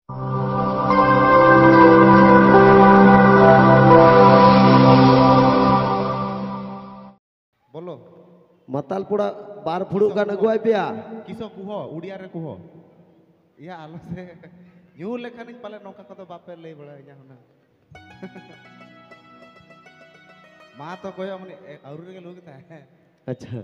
बोलो मतालपुड़ा बार फुड़ू का नगुआई पिया किसो कुहो उड़िया रे कुहो या आलो से न्यू लेखन पाले नौका को तो बापे ले बड़ा या होना माँ तो कोई हमने और के लोग था अच्छा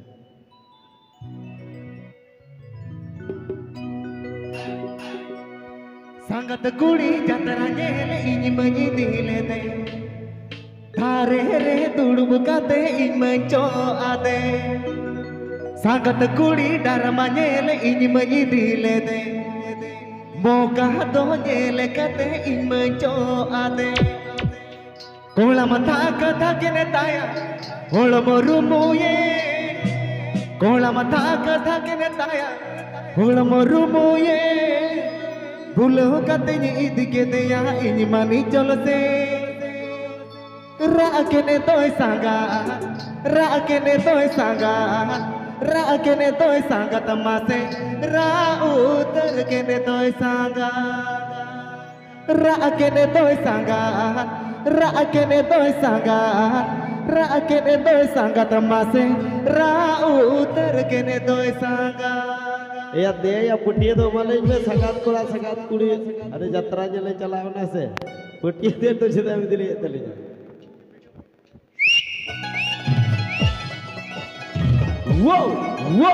संगत कुड़ी जतरा नेले इनी मजी दिले दे थारे रे दुड़ब काते इमचो आदे संगत कुड़ी डरमा नेले इनी मजी दिले दे मोका दो नेले काते इमचो आदे कोला मथा कथा केने ताया होल मोरुमुये कोला मथा कथा केने ताया होल मोरुमुये भूलो कते ईद के दया इन मानी चलते राकेने तोय सांगा राकेने तोय सांगा राकेने तोय सांगा तमासे राउतर केने तोय सांगा राकेने तोय सांगा राकेने तोय सांगा राकेने तोय सांगा तमासे राउतर केने तोय सांगा या दे या पुटिया तो माले में सगात कोड़ा सगात कुड़ी अरे यात्रा जले चलाओ ना से पुटिया दे तो सीधा में दिले तले वो वो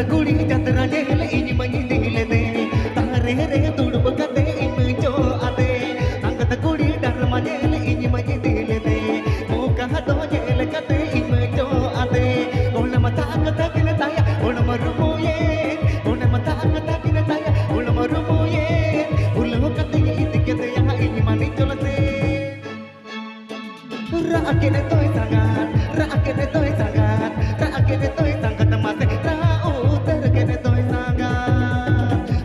कुड़ी जतरा नेले इनी मनी दिले दे तारे रे दुड़ब कते इमचो आदे अंगत कुड़ी डरमा नेले इनी मनी दिले दे मोका दो नेले कते इमचो आदे ओन मता कथा किने ताया ओन मरुमुये ओन मता कथा किने ताया ओन मरुमुये उलो कते ईद के दया इनी मनी चलते राकेने तोय सांगा राकेने तोय सांगा राकेने तोय सांगा तमासे राकेने तोय सांगा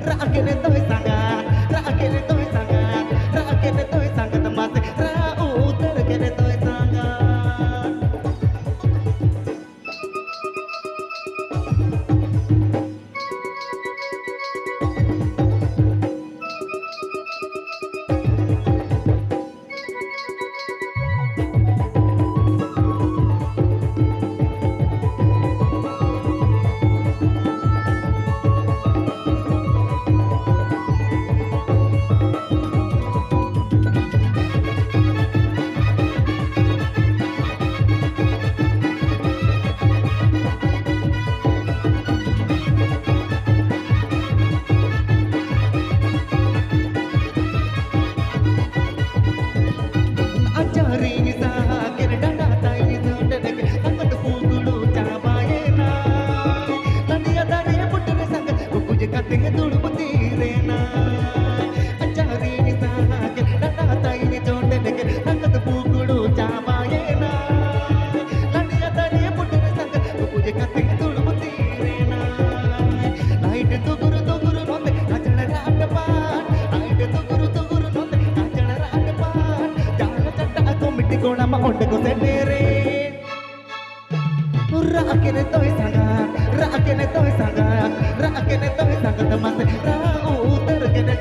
राकेने तोय सांगा राकेने तोय सांगा राकेने तोय सांगा तमासे राउतर केने तोय सांगा राकेने तोय सांगा राकेने तोय सांगा राकेने तोय सांगा तमासे राउतर केने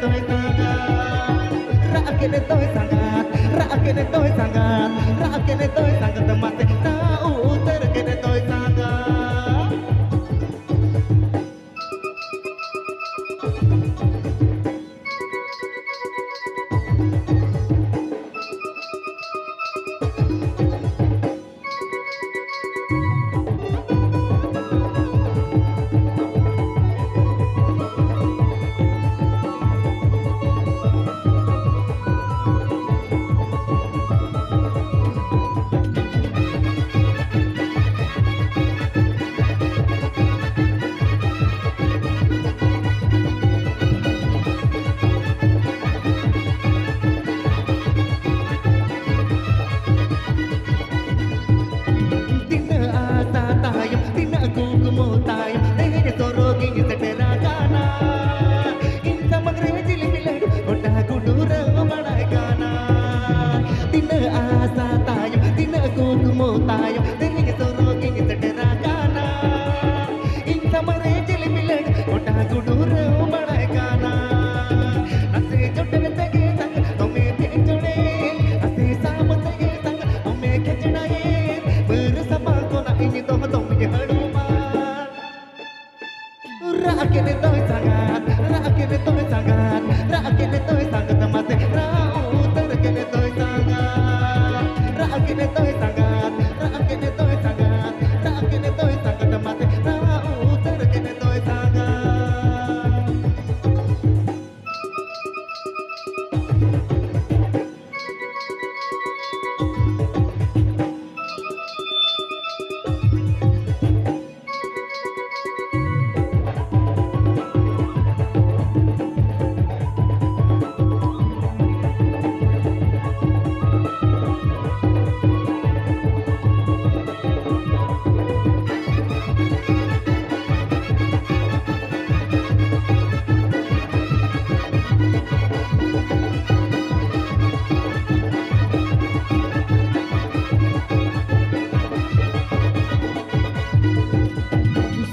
Rakyat itu sangat, rakyat itu sangat, rakyat itu sangat masih raut, rakyat itu sangat, rakyat itu sangat, rakyat itu sangat, rakyat itu sangat masih raut, rakyat itu sangat.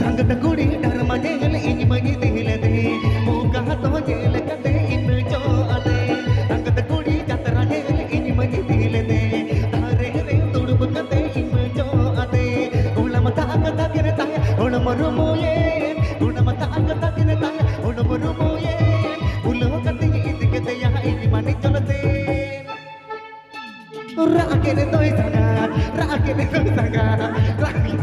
Sangat kuri dharma jel ini magi dile de muka to jel kate in jo ade sangat kuri jatra jel ini magi dile de thare re tudub kate in jo ade ulamata akata kene tay ulamarumoye ulamata akata kene tay ulamarumoye ulo kate idikete ya ini mani cholate rakyat itu sangat rakyat itu sangat rakyat